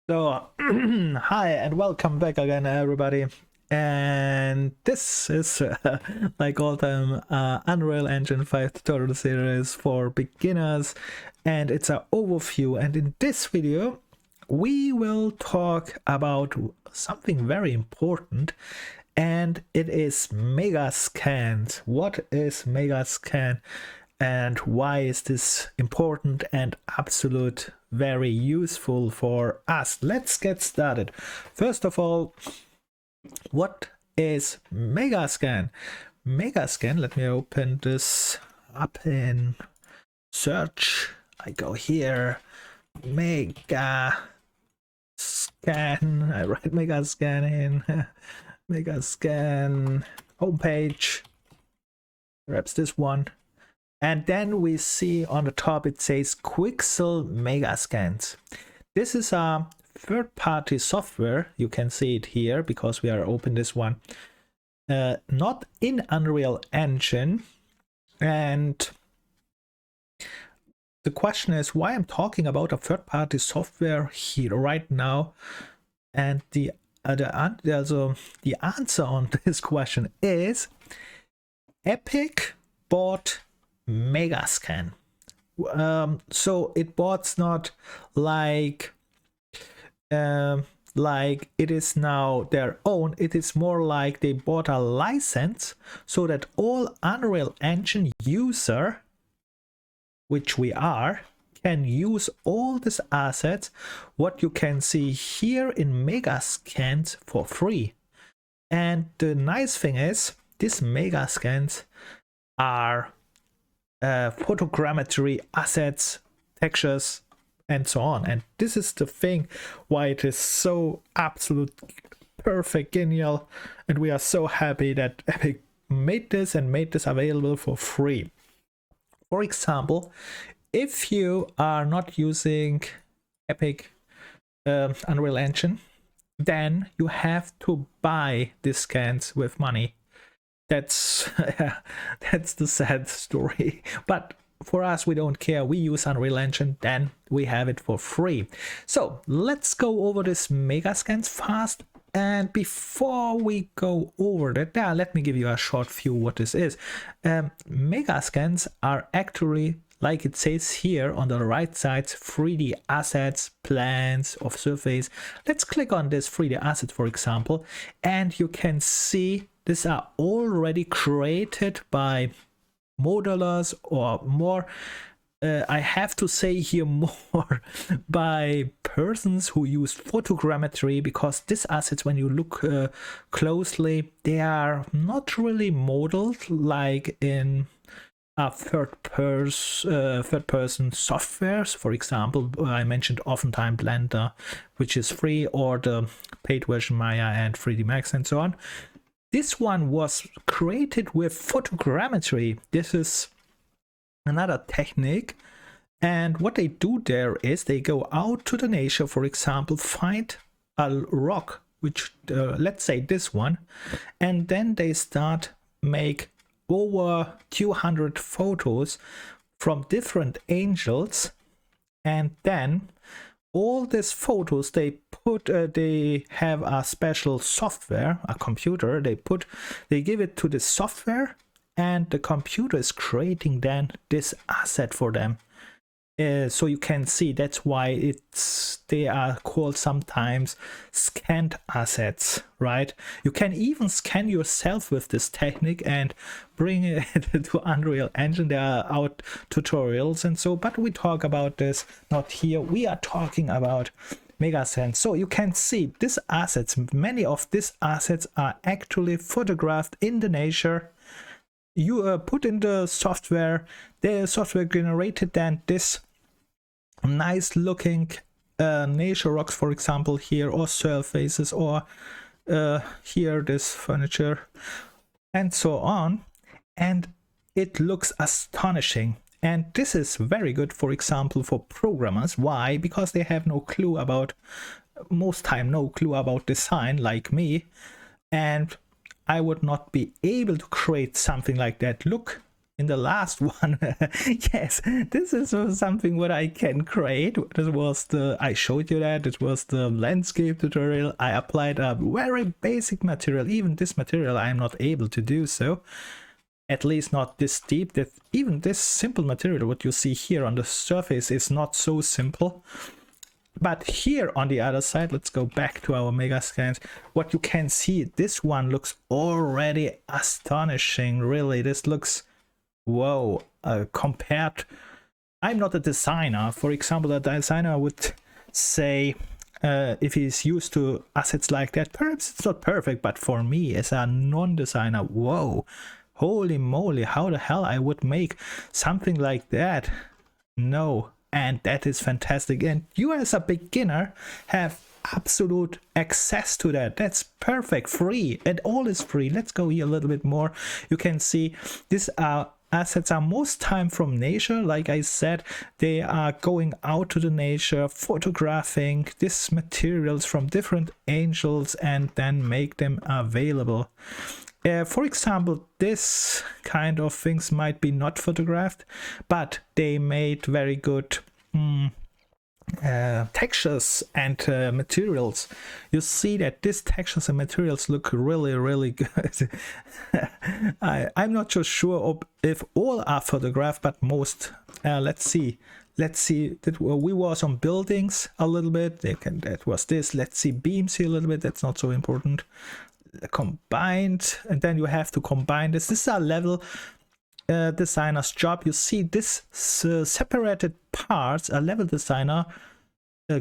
So, hi and welcome back again, everybody. And this is, like all time, Unreal Engine 5 tutorial series for beginners, and it's an overview. And in this video, we will talk about something very important, and it is Megascans. What is Megascan? And why is this important and absolute very useful for us? Let's get started. First of all, what is Megascan? Megascan, let me open this up in search. I go here, Megascan, I write Megascan in Megascan homepage, perhaps this one. And then we see on the top it says Quixel Megascans. This is a third-party software. You can see it here because we are open this one. Not in Unreal Engine. And the question is why I'm talking about a third-party software here right now. And the answer on this question is Epic bought Megascan. So it was not like it is now their own. It is more like they bought a license so that all Unreal Engine user, which we are, can use all these assets what you can see here in Megascans for free. And the nice thing is these Megascans are photogrammetry assets, textures, and so on. And this is the thing why it is so absolute perfect, genial, and we are so happy that Epic made this and made this available for free. For example, if you are not using Epic Unreal Engine, then you have to buy these scans with money. That's the sad story. But for us, we don't care. We use Unreal Engine, then we have it for free. So let's go over this Megascans fast. And before we go over that, let me give you a short view what this is. Megascans are actually, like it says here on the right side, 3D assets, plans of surface. Let's click on this 3D asset, for example, and you can see these are already created by modelers, or more, I have to say here, more by persons who use photogrammetry, because these assets, when you look closely, they are not really modeled like in a third-person softwares. For example, I mentioned oftentimes Blender, which is free, or the paid version Maya and 3D Max and so on. This one was created with photogrammetry. This is another technique. And what they do there is they go out to the nature, for example, find a rock, which let's say this one, and then they start make over 200 photos from different angles, and then all these photos they have a special software, a computer. They give it to the software, and the computer is creating then this asset for them. So you can see that's why they are called sometimes scanned assets, right? You can even scan yourself with this technique and bring it to Unreal Engine. There are out tutorials and so, but we talk about this not here. We are talking about Megascans. So you can see these assets, many of these assets are actually photographed in the nature. You put in the software generated then this nice looking nature rocks, for example, here, or surfaces, or here this furniture and so on, and it looks astonishing. And this is very good, for example, for programmers. Why? Because they have no clue about, most time, no clue about design like me, and I would not be able to create something like that. Look, in the last one. Yes, this is something what I can create. This was I showed you that it was the landscape tutorial. I applied a very basic material. Even this material I am not able to do so, at least not this deep. That even this simple material what you see here on the surface is not so simple. But here on the other side, let's go back to our Megascans. What you can see, this one looks already astonishing. Really, this looks, whoa, compared. I'm not a designer. For example, a designer would say, if he's used to assets like that, perhaps it's not perfect, but for me as a non-designer, whoa, holy moly, how the hell I would make something like that? No. And that is fantastic. And you as a beginner have absolute access to that. That's perfect, free, and all is free. Let's go here a little bit more. You can see these assets are most time from nature. Like I said, they are going out to the nature, photographing these materials from different angles and then make them available. For example, this kind of things might be not photographed, but they made very good textures and materials. You see that these textures and materials look really, really good. I'm not so sure if all are photographed, but most. Let's see. That we was on buildings a little bit. That was this. Let's see beams here a little bit. That's not so important. Combined, and then you have to combine this. This is a level designer's job. You see this separated parts. A level designer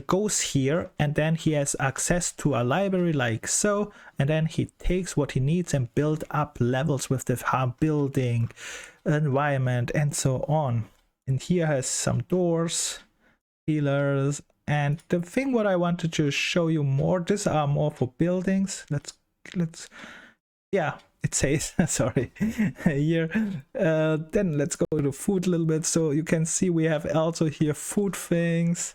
goes here, and then he has access to a library like so, and then he takes what he needs and build up levels with the building environment and so on. And here has some doors, pillars, and the thing what I wanted to show you more, these are more for buildings. Let's yeah, it says sorry here. Then let's go to food a little bit. So you can see we have also here food things.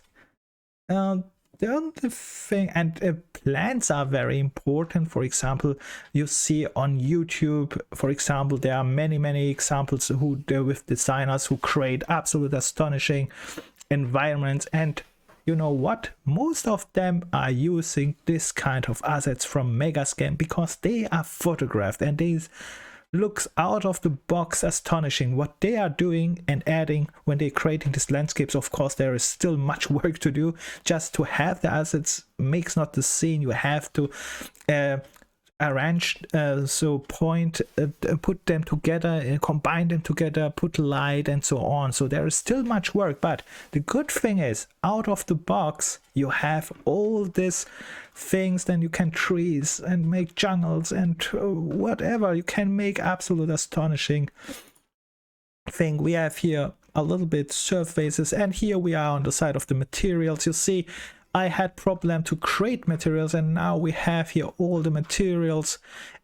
The only thing, and plants are very important. For example, you see on YouTube, for example, there are many examples who with designers who create absolute astonishing environments. And you know what? Most of them are using this kind of assets from Megascan because they are photographed, and they looks out of the box astonishing what they are doing and adding when they're creating these landscapes. Of course, there is still much work to do. Just to have the assets makes not the scene. You have to arrange, put them together, combine them together, put light and so on. So there is still much work, but the good thing is out of the box you have all these things. Then you can trees and make jungles and whatever. You can make absolute astonishing thing. We have here a little bit surfaces, and here we are on the side of the materials. You see, I had problem to create materials, and now we have here all the materials,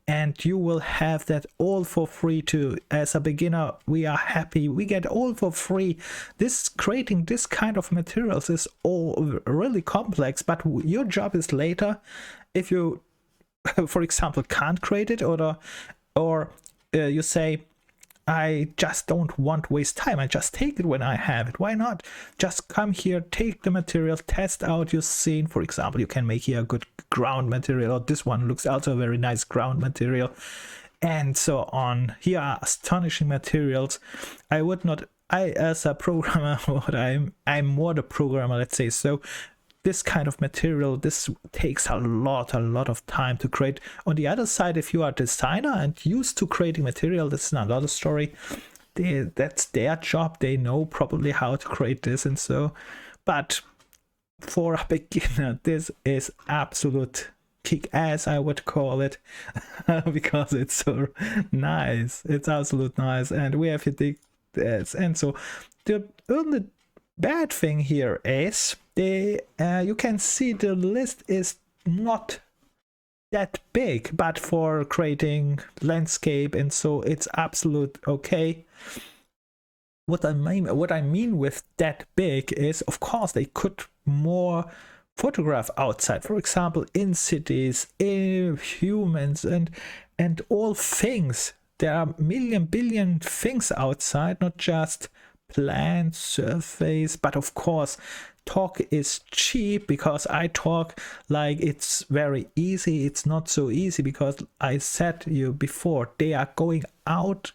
and you will have that all for free too. As a beginner, we are happy. We get all for free. Creating this kind of materials is all really complex, but your job is later. If you, for example, can't create it, or you say, I just don't want to waste time. I just take it when I have it. Why not? Just come here, take the material, test out your scene. For example, you can make here a good ground material, or this one looks also a very nice ground material, and so on. Here are astonishing materials. I as a programmer, I'm more the programmer, let's say so. This kind of material, this takes a lot of time to create. On the other side, if you are a designer and used to creating material, this is another story. That's their job. They know probably how to create this and so. But for a beginner, this is absolute kick-ass, I would call it, because it's so nice. It's absolute nice, and we have to this. And so the only bad thing here is you can see the list is not that big, but for creating landscape and so it's absolute okay. What I mean with that big is, of course, they could more photograph outside, for example, in cities, in humans and all things. there are billion things outside, not just plant, surface, but of course talk is cheap because I talk like it's very easy. It's not so easy because I said you before, they are going out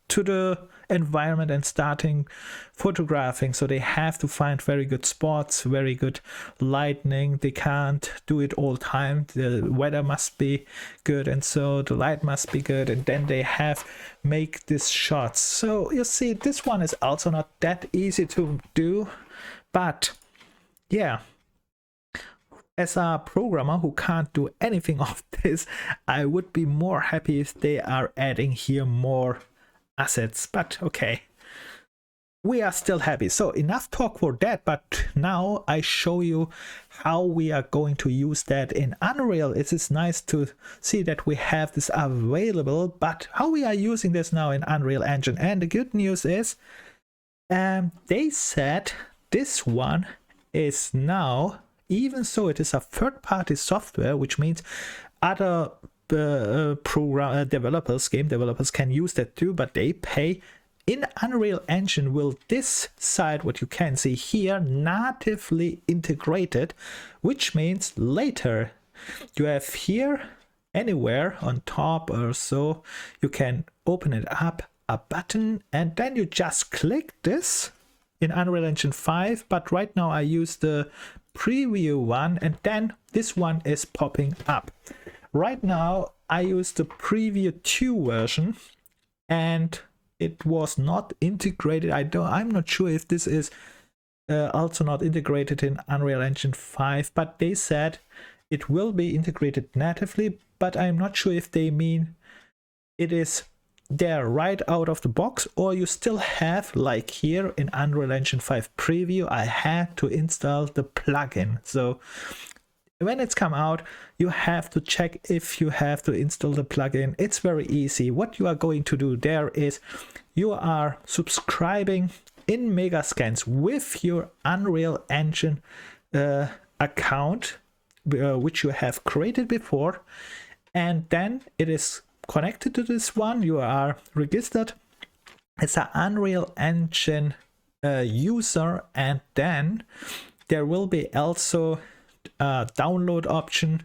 to the environment and starting photographing, so they have to find very good spots, very good lighting. They can't do it all time, the weather must be good, and so the light must be good, and then they have make these shots. So you see, this one is also not that easy to do, but yeah, as a programmer who can't do anything of this, I would be more happy if they are adding here more assets, but okay, we are still happy. So enough talk for that, but now I show you how we are going to use that in Unreal. It is nice to see that we have this available, but how we are using this now in Unreal Engine. And the good news is they said this one is now, even so it is a third-party software, which means other developers, game developers can use that too, but they pay. In Unreal Engine will this side, what you can see here, natively integrated, which means later you have here anywhere on top or so, you can open it up, a button, and then you just click this in Unreal Engine 5, but right now I use the preview one, and then this one is popping up. Right now I use the preview 2 version, and it was not integrated. I'm not sure if this is also not integrated in Unreal Engine 5, but they said it will be integrated natively, but I'm not sure if they mean it is there right out of the box, or you still have, like here in Unreal Engine 5 preview, I had to install the plugin. So when it's come out, you have to check if you have to install the plugin. It's very easy. What you are going to do there is you are subscribing in Megascans with your Unreal Engine account, which you have created before, and then it is connected to this one. You are registered as an Unreal Engine user, and then there will be also download option.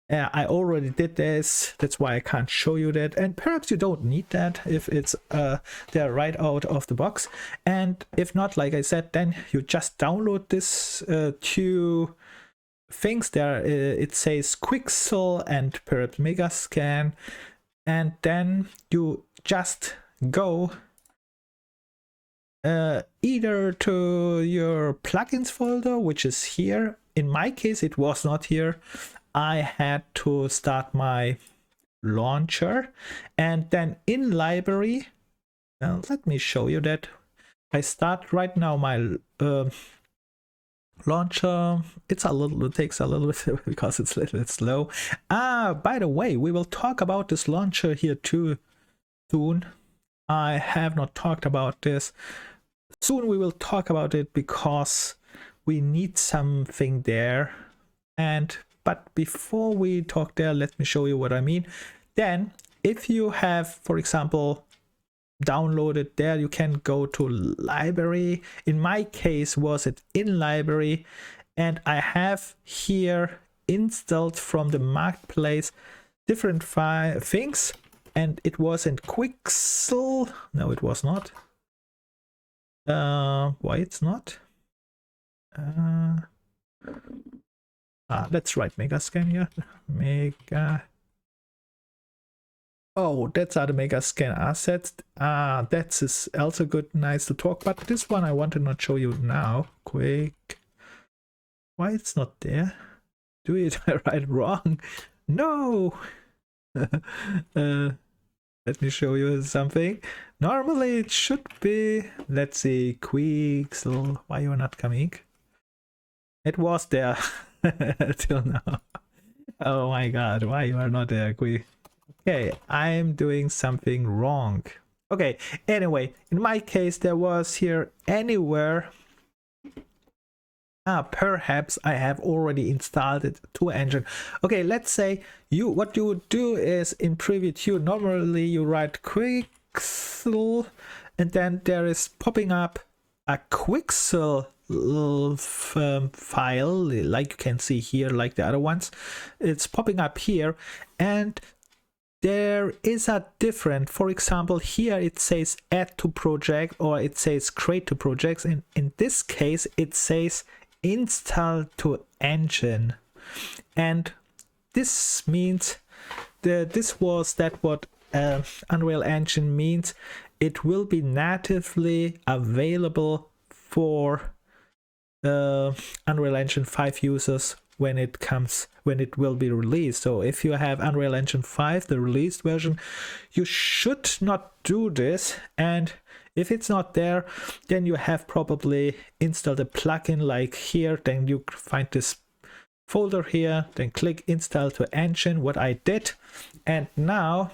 I already did this, that's why I can't show you that, and perhaps you don't need that if it's there right out of the box. And if not, like I said, then you just download this 2 things there. It says Quixel and perhaps Megascan, and then you just go either to your plugins folder, which is here. In my case, it was not here. I had to start my launcher, and then in library, let me show you that. I start right now my launcher. It takes a little bit because it's a little bit slow. By the way, we will talk about this launcher here too soon. I have not talked about this. Soon we will talk about it because we need something there. But before we talk there, let me show you what I mean. Then if you have, for example, downloaded there, you can go to library. In my case was it in library, and I have here installed from the marketplace different things, and it was in Quixel. No, it was not. Why it's not? That's right, Megascan here. Oh, that's are the Megascan assets. That is also good, nice to talk. But this one I want to not show you now. Quick. Why it's not there? Do it right wrong? No. Let me show you something. Normally it should be. Let's see. Quixel. Why you are not coming? It was there till now. Oh my god, why you are not there? Okay, I'm doing something wrong. Okay, anyway, in my case there was here anywhere Perhaps I have already installed it to engine. Okay, let's say what you would do is in Preview 2, normally you write Quixel and then there is popping up a Quixel file, like you can see here, like the other ones. It's popping up here, and there is a different, for example, here it says add to project or it says create to projects, and in this case it says install to engine. And this means what Unreal Engine means. It will be natively available for Unreal Engine 5 users when it will be released. So if you have Unreal Engine 5, the released version, you should not do this. And if it's not there, then you have probably installed a plugin like here. Then you find this folder here, then click install to engine, what I did. And now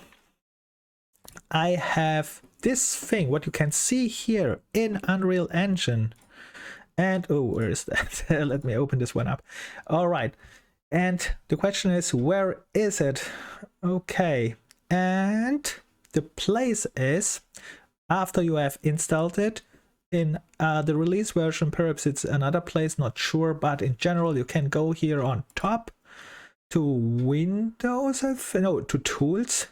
I have this thing, what you can see here in Unreal Engine. And oh, where is that? Let me open this one up. All right. And the question is, where is it? Okay. And the place is, after you have installed it in the release version, perhaps it's another place, not sure, but in general you can go here on top to Windows, to Tools,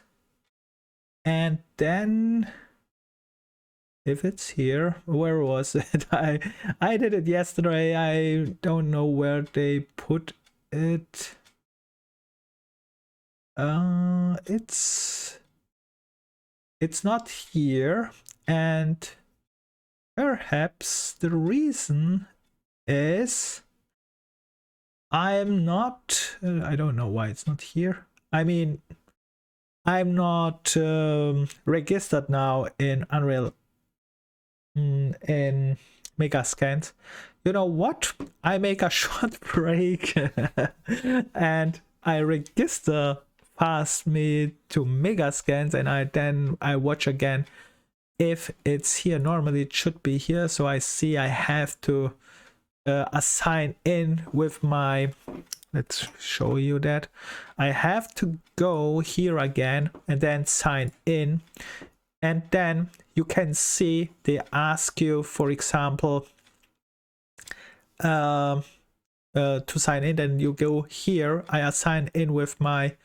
and then if it's here, where was it? I did it yesterday. I don't know where they put it. It's not here, and perhaps the reason is I'm not, I don't know why it's not here. I mean, I'm not registered now in Unreal in Megascans. You know what? I make a short break and I register past me to Megascans, and then I watch again if it's here. Normally it should be here, so I see I have to assign in with my, let's show you that. I have to go here again and then sign in, and then you can see they ask you, for example, to sign in. Then you go here, I assign in with my,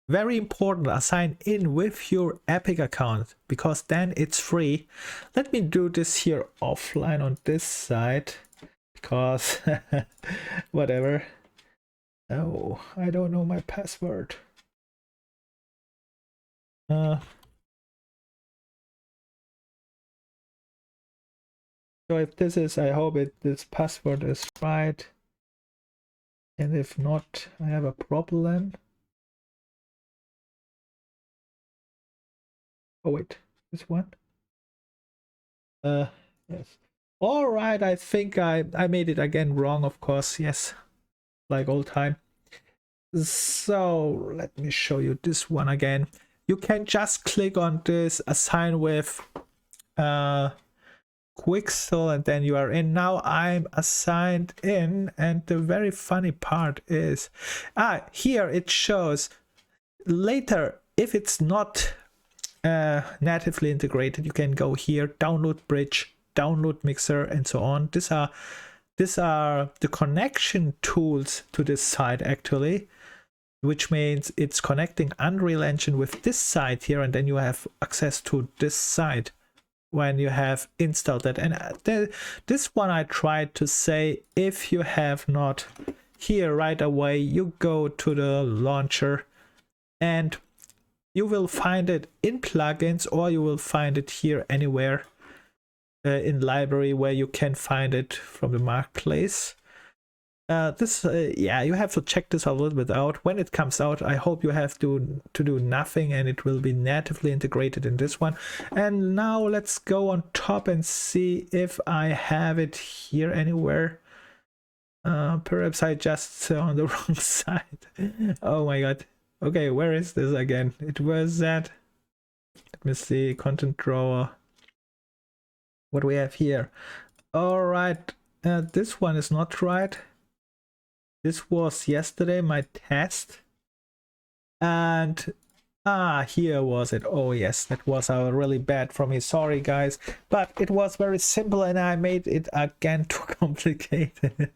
very important, assign in with your Epic account, because then it's free. Let me do this here offline on this side, because whatever. Oh, I don't know my password. So if this is, I hope this password is right, and if not, I have a problem. Oh wait, this one. Yes. All right, I think I made it again wrong, of course. Yes, like all time. So let me show you this one again. You can just click on this assign with Quixel, and then you are in. Now I'm assigned in, and the very funny part is here it shows later, if it's not natively integrated, you can go here, download bridge, download mixer, and so on. These are the connection tools to this site, actually, which means it's connecting Unreal Engine with this site here, and then you have access to this site when you have installed it. And this one I tried to say, if you have not here right away, you go to the launcher and you will find it in plugins, or you will find it here anywhere in library where you can find it from the marketplace. Yeah, you have to check this a little bit out. When it comes out, I hope you have to do nothing, and it will be natively integrated in this one. And now let's go on top and see if I have it here anywhere. Perhaps I just on the wrong side. Oh my god. Okay, where is this again? It was that. Let me see, content drawer. What do we have here? All right. this one is not right. This was yesterday, my test. And here was it. Oh yes, that was really bad from me. Sorry guys, but it was very simple and I made it again too complicated.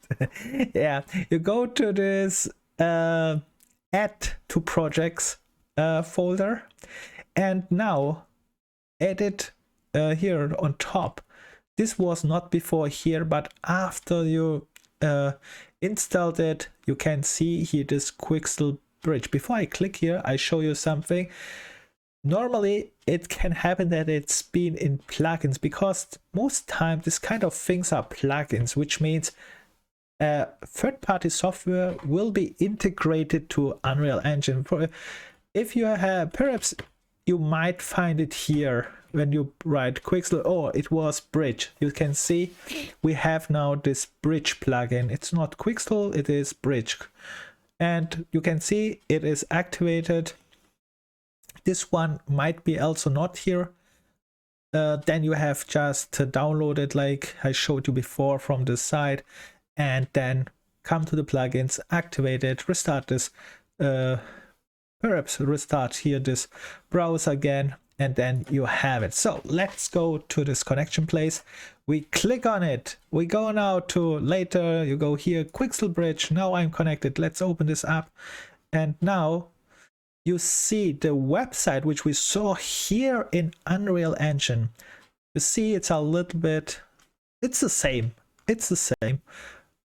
Yeah, you go to this add to projects folder, and now edit here on top. This was not before here, but after you installed it, you can see here this Quixel bridge. Before I click here, I show you something. Normally it can happen that it's been in plugins, because most time this kind of things are plugins, which means third-party software will be integrated to Unreal Engine. If you have, perhaps you might find it here when you write Quixel. Oh, it was bridge. You can see we have now this bridge plugin. It's not Quixel, it is bridge. And you can see it is activated. This one might be also not here. Then you have just downloaded, like I showed you before, from the site, and then come to the plugins, activate it, restart this, perhaps restart here this browser again, and then you have it. So let's go to this connection place. We click on it. We go now to later. You go here, Quixel bridge. Now I'm connected. Let's open this up. And now you see the website which we saw here in Unreal Engine. You see it's a little bit, it's the same. It's the same.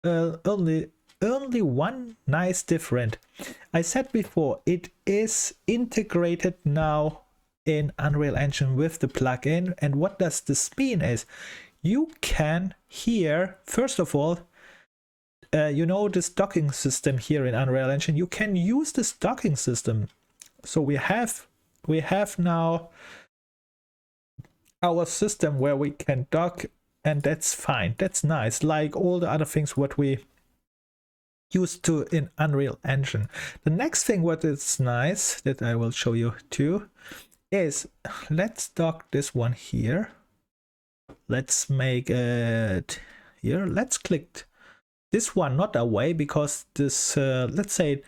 Only one nice different. I said before, it is integrated now in Unreal Engine with the plugin. And what does this mean is you can here, first of all, you know this docking system here in Unreal Engine, you can use this docking system. So we have now our system where we can dock, and that's fine. That's nice, like all the other things what we used to in Unreal Engine. The next thing what is nice that I will show you too is, let's dock this one here. Let's make it here. Let's click this one not away, because this let's say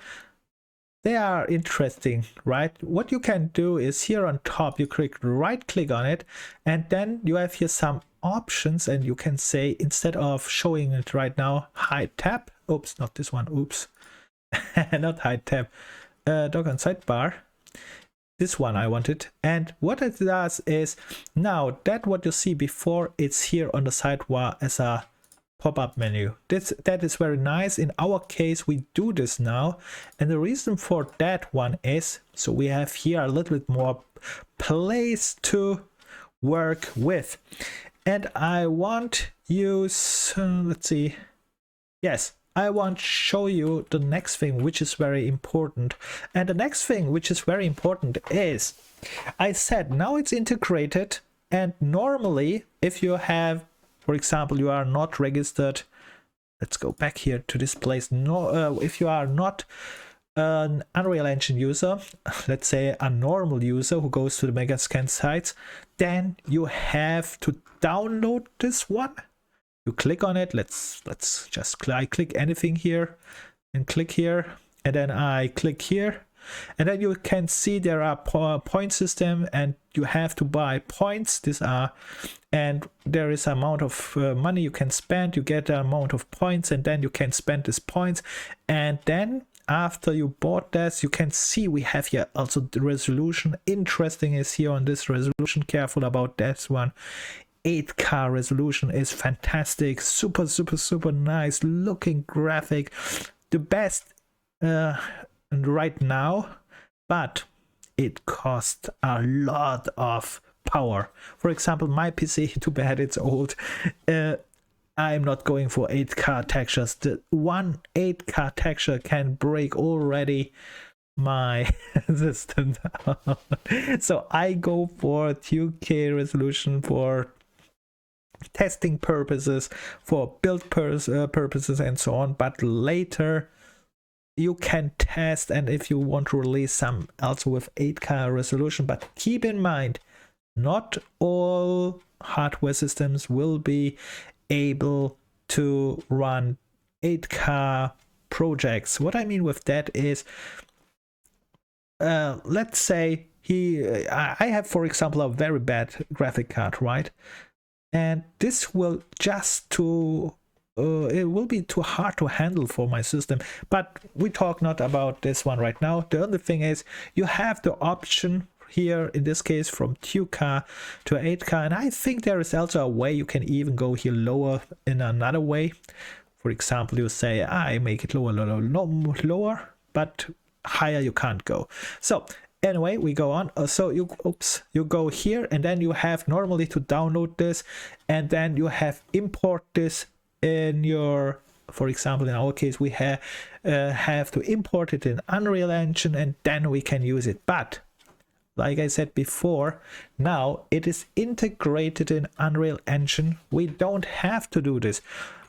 they are interesting, right? What you can do is here on top you right click on it, and then you have here some options, and you can say, instead of showing it right now, hide tab. Oops, not this one. Oops. Not hide tab. Dock on sidebar. This one I wanted. And what it does is, now that what you see before, it's here on the sidebar as a pop-up menu. That is very nice. In our case, we do this now. And the reason for that one is, so we have here a little bit more place to work with. And I want use, let's see. Yes, I want to show you the next thing, which is very important. And the next thing, which is very important, is, I said now it's integrated. And normally, if you have, for example, you are not registered, let's go back here to this place. No, if you are not an Unreal Engine user, let's say a normal user who goes to the Megascan sites, then you have to download this one. You click on it. Let's just click anything here and click here, and then I click here, and then you can see there are point system, and you have to buy points. These are, and there is amount of money you can spend. You get the amount of points, and then you can spend these points, and then after you bought this, you can see we have here also the resolution. Interesting is here on this resolution. Careful about that one. 8K resolution is fantastic. Super nice looking graphic. The best right now, but it costs a lot of power. For example, my PC, too bad it's old. I'm not going for 8K textures. The one 8K texture can break already my system. So I go for 2K resolution for testing purposes, for build purposes and so on. But later you can test, and if you want to release some also with 8K resolution. But keep in mind, not all hardware systems will be able to run 8K projects. What I mean with that is, let's say I have, for example, a very bad graphic card, right? And this will just it will be too hard to handle for my system. But we talk not about this one right now. The only thing is you have the option here, in this case from 2K to 8K, and I think there is also a way you can even go here lower in another way. For example, you say I make it lower, but higher you can't go. So anyway, we go on. So you go here, and then you have normally to download this, and then you have import this in your, for example, in our case, we have to import it in Unreal Engine, and then we can use it. But like I said before, now it is integrated in Unreal Engine. We don't have to do this.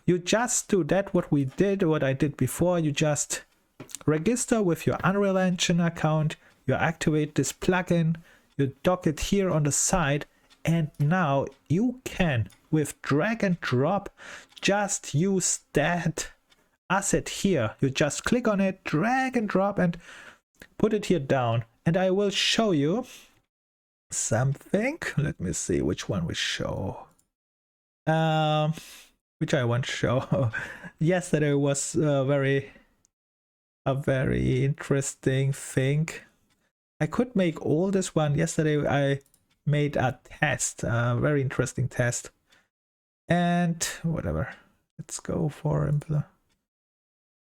You just do that what I did before. You just register with your Unreal Engine account, you activate this plugin, you dock it here on the side, and now you can, with drag and drop, just use that asset here. You just click on it, drag and drop, and put it here down. And I will show you something. Let me see which one we show. Which I want to show. Yesterday was a very interesting thing. I could make all this one. Yesterday I made a test, a very interesting test. And whatever. Let's go for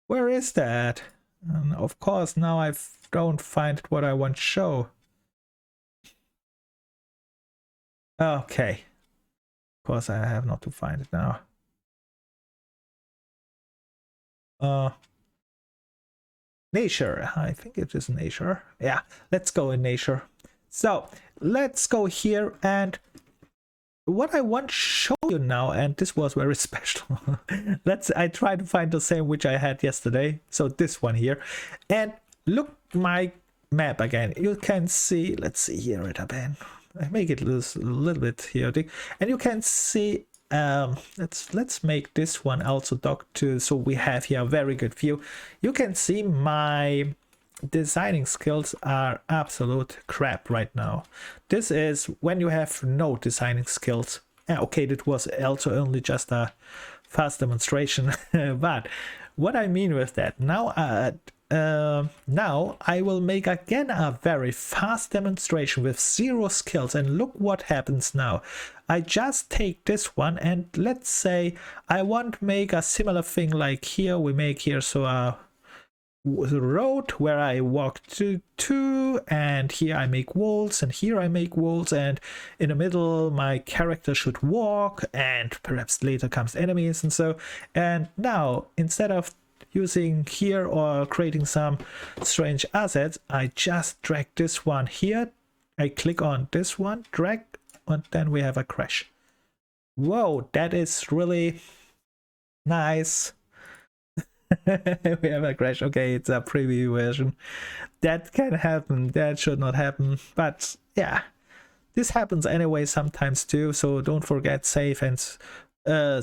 where is that? And of course now I don't find what I want to show. Okay. Of course I have not to find it now. Nature. I think it is nature. Yeah, let's go in nature. So let's go here, and what I want to show you now, and this was very special. I try to find the same which I had yesterday. So this one here, and look my map again. You can see, let's see here it again. I make it a little bit chaotic, and you can see let's make this one also docked to, so we have here a very good view. You can see my designing skills are absolute crap right now. This is when you have no designing skills. Okay, that was also only just a fast demonstration. But what I mean with that, now I will make again a very fast demonstration with 0 skills, and look what happens now. I just take this one, and let's say I want to make a similar thing like here. We make here so a road where I walk to, and here I make walls, and here I make walls, and in the middle my character should walk, and perhaps later comes enemies and so. And now instead of using here or creating some strange assets, I just drag this one here. I click on this one, drag, and then we have a crash. Whoa, that is really nice. We have a crash. Okay, it's a preview version. That can happen. That should not happen. But yeah, this happens anyway sometimes too. So don't forget, save and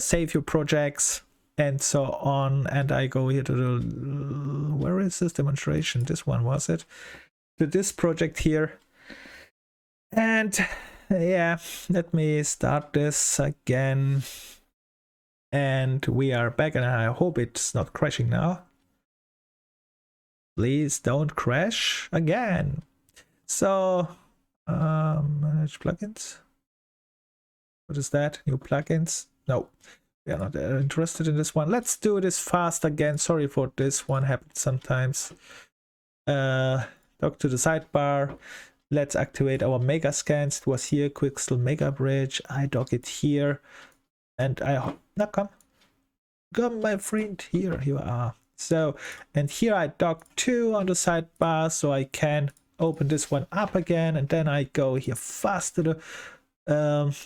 save your projects and so on. And I go here to the, where is this demonstration? This one, was it? To this project here. And yeah, let me start this again. And we are back, and I hope it's not crashing now. Please don't crash again. So manage plugins. What is that? New plugins? No, we are not interested in this one. Let's do this fast again. Sorry for this one, happens sometimes. Dock to the sidebar. Let's activate our Megascans. It was here, Quixel Mega Bridge. I dock it here, and now come my friend, here you are. So, and here I dock 2 on the sidebar, so I can open this one up again, and then I go here fast to the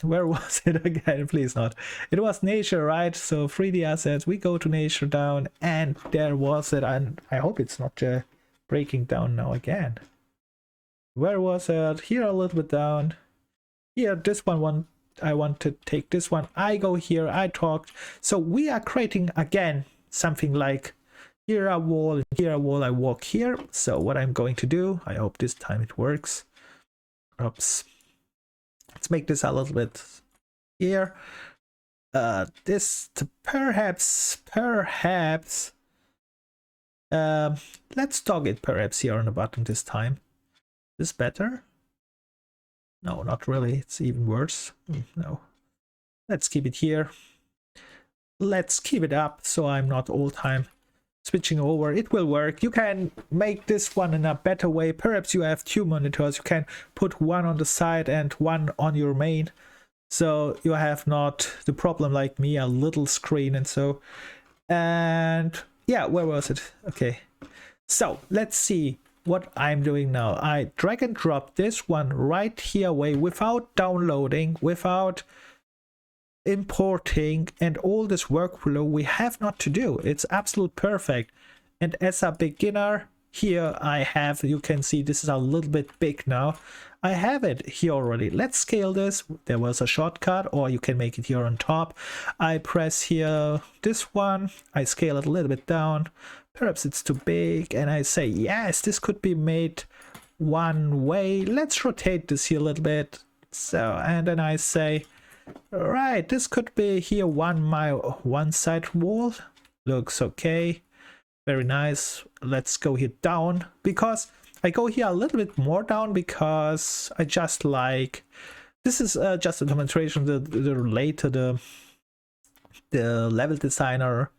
where was it again? Please not. It was nature, right? So 3D assets, we go to nature down, and there was it. And I hope it's not breaking down now again. Where was it? Here a little bit down. Here, this one I want to take this one. I go here, I talk. So we are creating again something like here a wall and here a wall. I walk here. So what I'm going to do, I hope this time it works. Oops. Let's make this a little bit here. This perhaps let's dog it perhaps here on the bottom this time. Is this better? No, not really. It's even worse. No. Let's keep it here. Let's keep it up so I'm not all time switching over. It will work. You can make this one in a better way. Perhaps you have two monitors. You can put one on the side and one on your main. So you have not the problem like me, a little screen and so. And yeah, where was it? Okay. So let's see what I'm doing now. I drag and drop this one right here away without downloading, without importing, and all this workflow we have not to do. It's absolute perfect. And as a beginner here I have, you can see this is a little bit big now. I have it here already. Let's scale this. There was a shortcut, or you can make it here on top. I press here this one, I scale it a little bit down. Perhaps it's too big, and I say yes, this could be made one way. Let's rotate this here a little bit. So, and then I say, right, this could be here one side wall. Looks okay. Very nice. Let's go here down, because I go here a little bit more down because I just like, this is just a demonstration to relate to the level designer,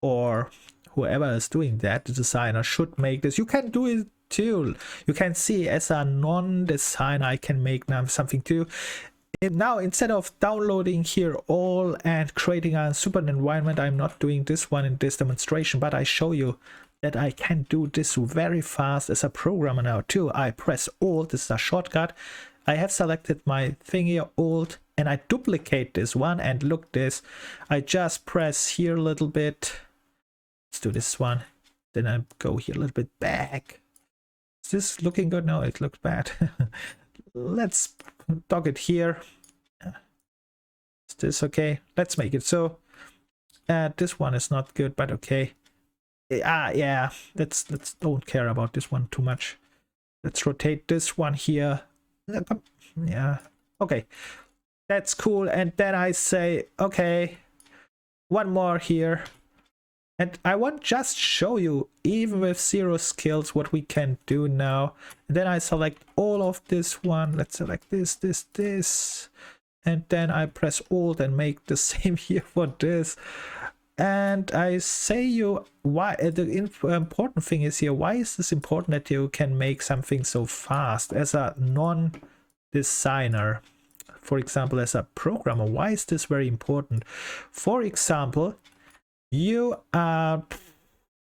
or whoever is doing that, the designer should make this. You can do it too. You can see as a non-designer I can make now something too. And now instead of downloading here all and creating a super environment, I'm not doing this one in this demonstration, but I show you that I can do this very fast as a programmer now too. I press Alt, this is a shortcut. I have selected my thing here, Alt, and I duplicate this one, and look this. I just press here a little bit. Let's do this one. Then I go here a little bit back. Is this looking good? No, it looks bad. Let's dog it here. Is this okay? Let's make it so. This one is not good, but okay. Yeah, let's don't care about this one too much. Let's rotate this one here. Yeah, okay, that's cool. And then I say, okay, one more here. And I want just show you, even with 0 skills, what we can do now. And then I select all of this one. Let's select this. And then I press Alt and make the same here for this. And I say you why the important thing is here, why is this important that you can make something so fast as a non-designer? For example, as a programmer, why is this very important? For example, you are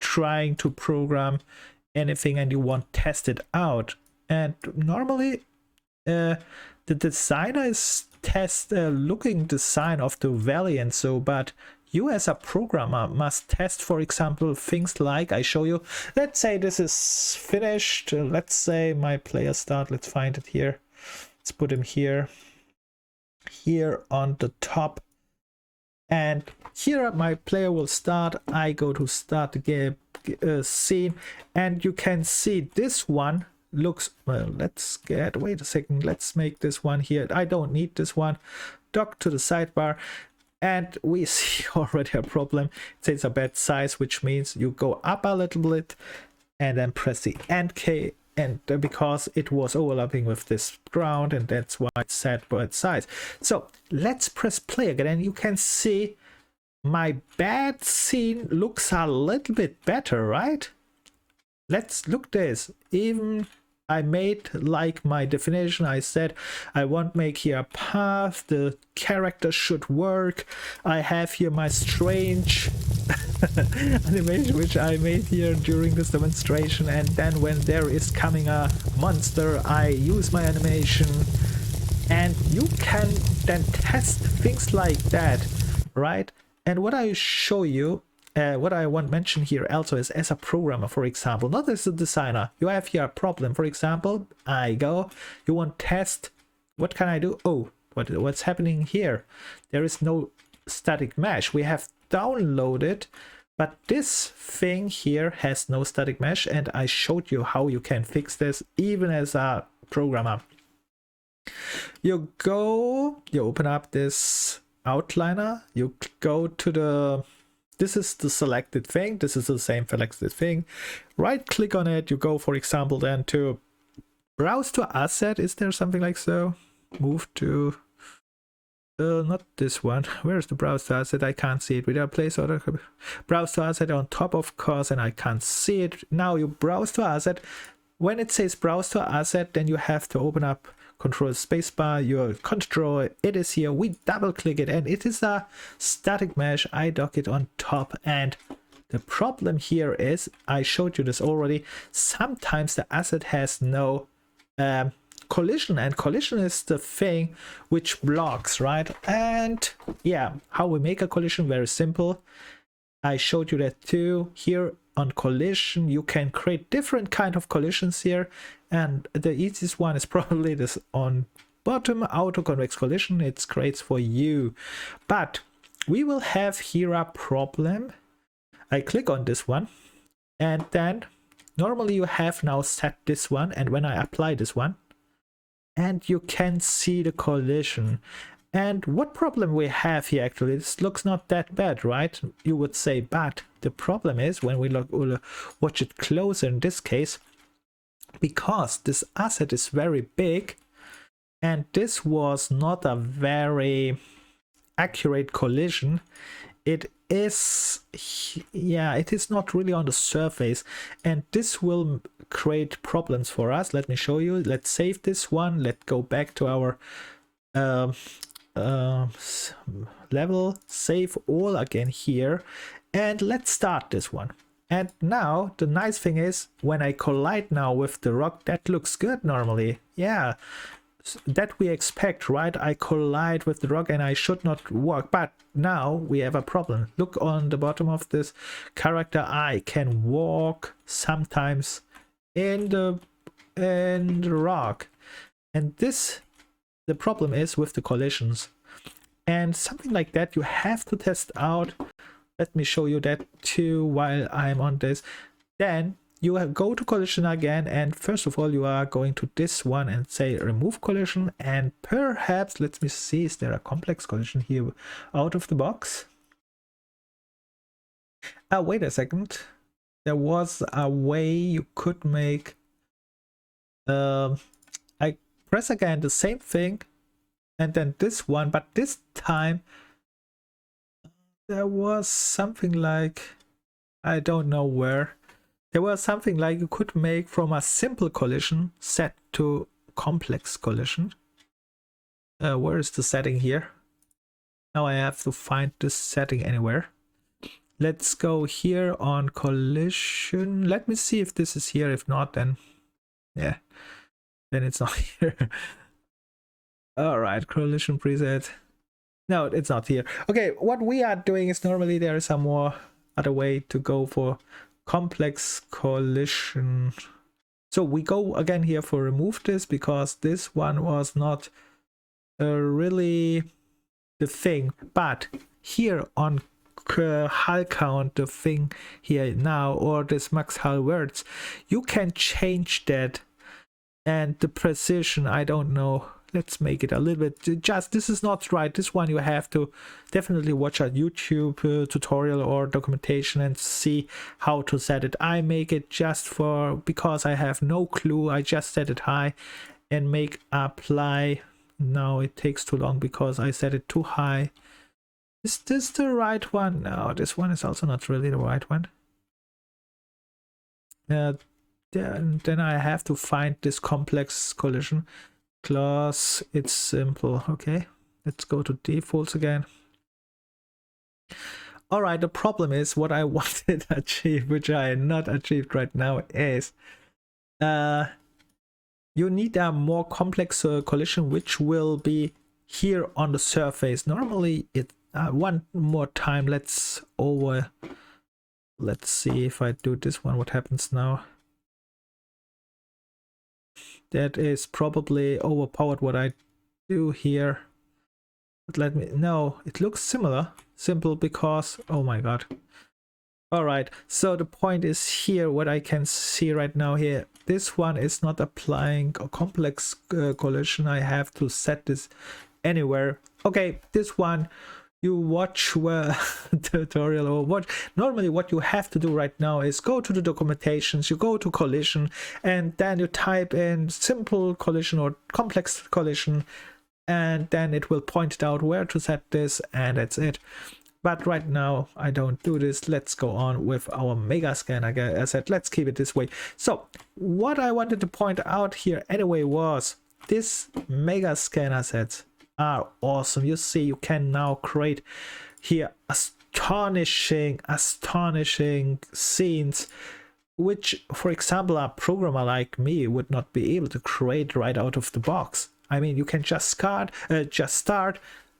trying to program anything and you want to test it out, and normally the designer is looking design of the value and so, but you as a programmer must test, for example, things like I show you. Let's say this is finished. Let's say my player start. Let's find it here. Let's put him here on the top. And here my player will start. I go to start the game scene, and you can see this one looks, well, let's get, wait a second, let's make this one here. I don't need this one. Dock to the sidebar, and we see already a problem. It says a bad size, which means you go up a little bit and then press the End key, and because it was overlapping with this ground, and that's why it's set bad size. So let's press play again, and you can see my bad scene looks a little bit better, right? Let's look this. Even I made like my definition. I said I want make here a path, the character should work. I have here my strange animation which I made here during this demonstration, and then when there is coming a monster, I use my animation, and you can then test things like that, right? And what I show you, what I want to mention here also is as a programmer, for example, not as a designer, you have here a problem. For example, you want test, what can I do? Oh, what's happening here? There is no static mesh. We have downloaded, but this thing here has no static mesh, and I showed you how you can fix this even as a programmer. You open up this outliner, you go to the, this is the selected thing, this is the same selected thing, right click on it, you go for example then to browse to asset. Is there something like so? Move to not this one. Where's the browse to asset? I can't see it. Without place order, browse to asset on top, of course, and I can't see it. Now you browse to asset. When it says browse to asset, then you have to open up control spacebar, your control, it is here. We double click it and it is a static mesh. I dock it on top, and the problem here is, I showed you this already, sometimes the asset has no collision, and collision is the thing which blocks, right? And yeah, how we make a collision, very simple. I showed you that too. Here on collision you can create different kind of collisions here, and the easiest one is probably this on bottom, auto convex collision. It creates for you, but we will have here a problem. I click on this one, and then normally you have now set this one, and when I apply this one, and you can see the collision. And what problem we have here, actually, this looks not that bad, right? You would say, but the problem is when we watch it closer in this case, because this asset is very big, and this was not a very accurate collision. It is, yeah, it is not really on the surface, and this will create problems for us. Let me show you. Let's save this one. Let's go back to our level, save all again here, and let's start this one. And now the nice thing is, when I collide now with the rock, that looks good normally. Yeah, that we expect, right? I collide with the rock and I should not walk, but now we have a problem. Look on the bottom of this character. I can walk sometimes in the rock, and this, the problem is with the collisions, and something like that you have to test out. Let me show you that too while I'm on this. Then you go to collision again, and first of all you are going to this one and say remove collision, and perhaps, let me see, is there a complex collision here out of the box? Wait a second, there was a way you could make I press again the same thing and then this one, but this time there was something like, I don't know where, there was something like you could make from a simple collision set to complex collision. Where is the setting here? Now I have to find this setting anywhere. Let's go here on collision. Let me see if this is here. If not, then yeah, then it's not here. All right, collision preset. No, it's not here. Okay, what we are doing is, normally there is a more other way to go for complex collision. So we go again here for remove this, because this one was not really the thing. But here on hull count, the thing here now, or this max hull words, you can change that, and the precision, I don't know. Let's make it a little bit, just, this is not right. This one you have to definitely watch a YouTube tutorial or documentation and see how to set it. I make it just for, because I have no clue, I just set it high and make apply. Now it takes too long because I set it too high. Is this the right one? No, this one is also not really the right one. Then I have to find this complex collision. Class, it's simple. Okay, let's go to defaults again. All right, the problem is what I wanted to achieve, which I not achieved right now, is you need a more complex collision, which will be here on the surface. Normally it one more time, let's see if I do this one, what happens now. That is probably overpowered what I do here. But let me, no, it looks similar. Simple because, oh my god. All right, so the point is here, what I can see right now here, this one is not applying a complex collision. I have to set this anywhere. Okay, this one, you watch tutorial or watch. Normally what you have to do right now is go to the documentations, you go to collision, and then you type in simple collision or complex collision, and then it will point out where to set this, and that's it. But right now I don't do this. Let's go on with our Megascan. I said let's keep it this way. So what I wanted to point out here anyway was this Megascan assets are awesome. You see, you can now create here astonishing scenes, which, for example, a programmer like me would not be able to create right out of the box. I mean, you can just start,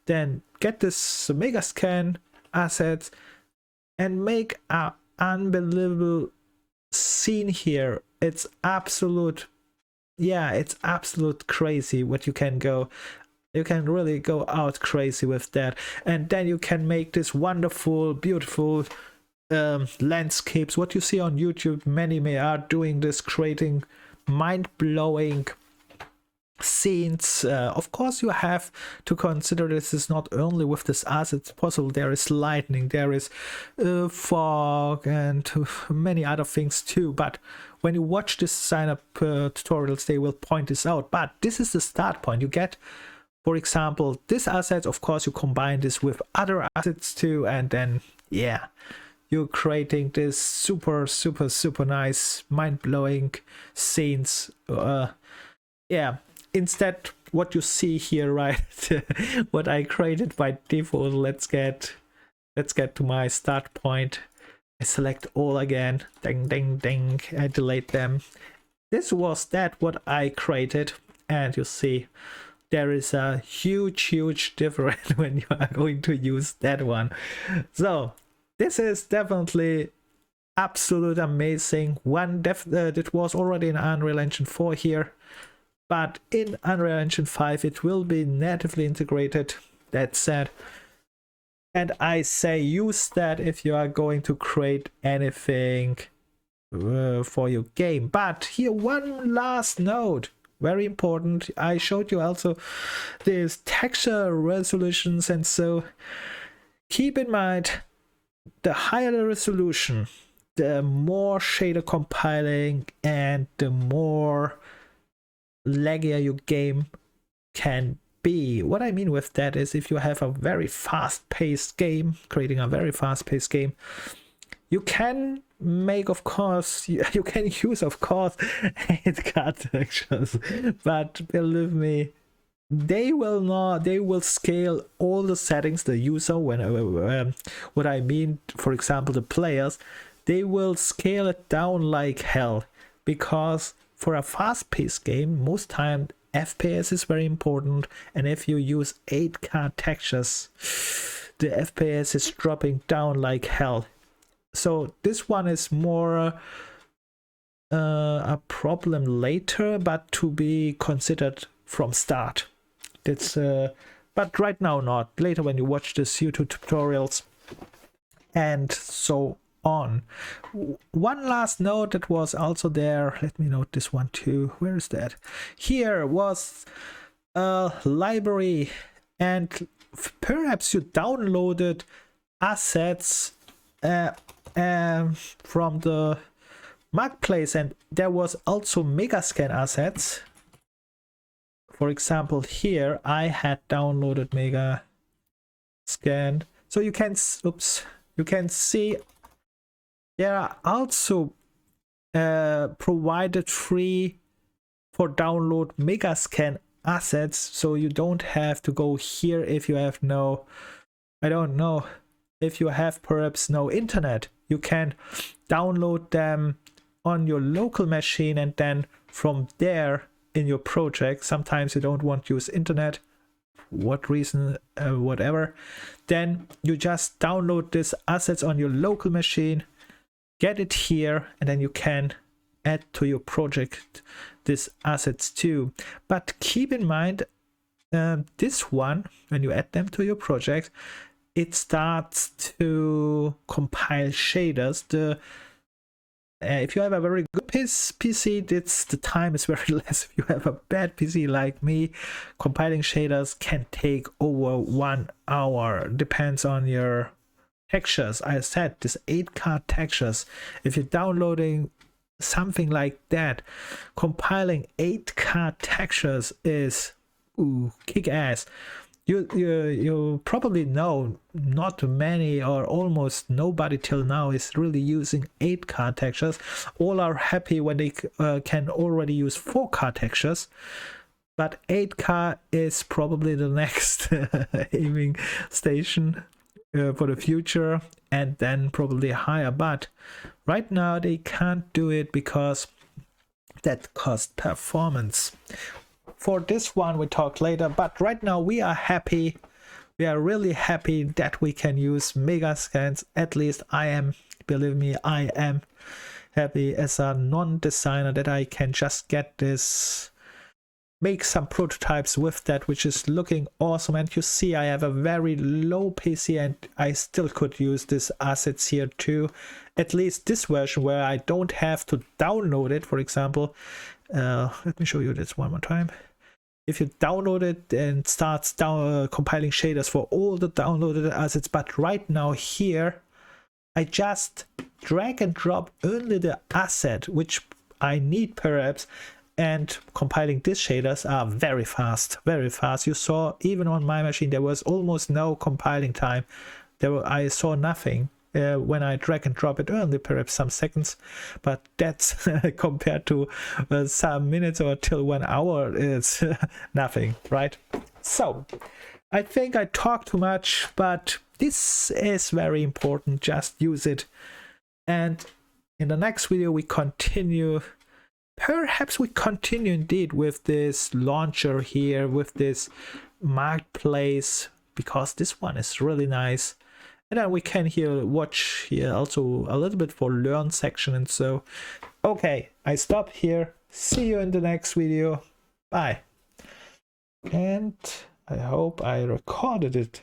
then get this Megascan assets and make an unbelievable scene here. It's absolute, yeah, it's absolute crazy what you can go. You can really go out crazy with that, and then you can make this wonderful, beautiful landscapes. What you see on YouTube, many are doing this, creating mind-blowing scenes. Of course, you have to consider this is not only with this assets possible. There is lightning, there is fog, and many other things too. But when you watch this sign up tutorials, they will point this out. But this is the start point. You get, for example, this asset. Of course, you combine this with other assets too, and then yeah, you're creating this super nice, mind-blowing scenes. Yeah. Instead, what you see here, right? What I created by default. Let's get to my start point. I select all again. Ding ding ding. I delete them. This was what I created, and you see there is a huge difference when you are going to use that one. So this is definitely absolute amazing one. It was already in Unreal Engine 4 here. But in Unreal Engine 5 it will be natively integrated. That's said, and I say use that if you are going to create anything for your game. But here one last note, very important. I showed you also these texture resolutions, and so keep in mind, the higher the resolution, the more shader compiling and the more laggier your game can be. What I mean with that is, if you have a very fast-paced game, creating a very fast-paced game, you can make, of course, you can use, of course, 8K textures, but believe me, they will scale all the settings. The user, what I mean, for example, the players, they will scale it down like hell, because for a fast-paced game, most time FPS is very important, and if you use 8K textures, the FPS is dropping down like hell. So this one is more a problem later, but to be considered from start. That's but right now not. Later when you watch the YouTube tutorials and so on. One last note that was also there, let me note this one too. Where is that? Here was a library, and perhaps you downloaded assets from the marketplace, and there was also Megascan assets. For example, here I had downloaded Megascan, so you can see there are also provided free for download Megascan assets, so you don't have to go here if you have no, I don't know, if you have perhaps no internet. You can download them on your local machine, and then from there in your project, sometimes you don't want to use internet, what reason, whatever, then you just download these assets on your local machine, get it here, and then you can add to your project these assets too. But keep in mind, this one, when you add them to your project, it starts to compile shaders. If you have a very good PC, the time is very less. If you have a bad PC like me, compiling shaders can take over 1 hour. Depends on your textures. I said this 8K textures. If you're downloading something like that, compiling 8K textures is kick ass. You probably know not many or almost nobody till now is really using 8K textures. All are happy when they can already use 4K textures, but 8K is probably the next aiming station for the future, and then probably higher. But right now they can't do it because that costs performance. For this one we talk later, but right now we are happy. We are really happy that we can use Megascans. At least I am, believe me, I am happy as a non-designer that I can just get this, make some prototypes with that, which is looking awesome. And you see I have a very low PC and I still could use these assets here too. At least this version where I don't have to download it, for example. Let me show you this one more time. If you download it and starts compiling shaders for all the downloaded assets, but right now here I just drag and drop only the asset which I need perhaps, and compiling these shaders are very fast, very fast. You saw even on my machine there was almost no compiling time. I saw nothing. When I drag and drop it, only perhaps some seconds, but that's compared to some minutes or till 1 hour, it's nothing, right? So I think I talk too much, but this is very important. Just use it. And in the next video we continue. Perhaps we continue indeed with this launcher here, with this marketplace, because this one is really nice. And then we can here watch here also a little bit for learn section and so. Okay, I stop here. See you in the next video. Bye. And I hope I recorded it.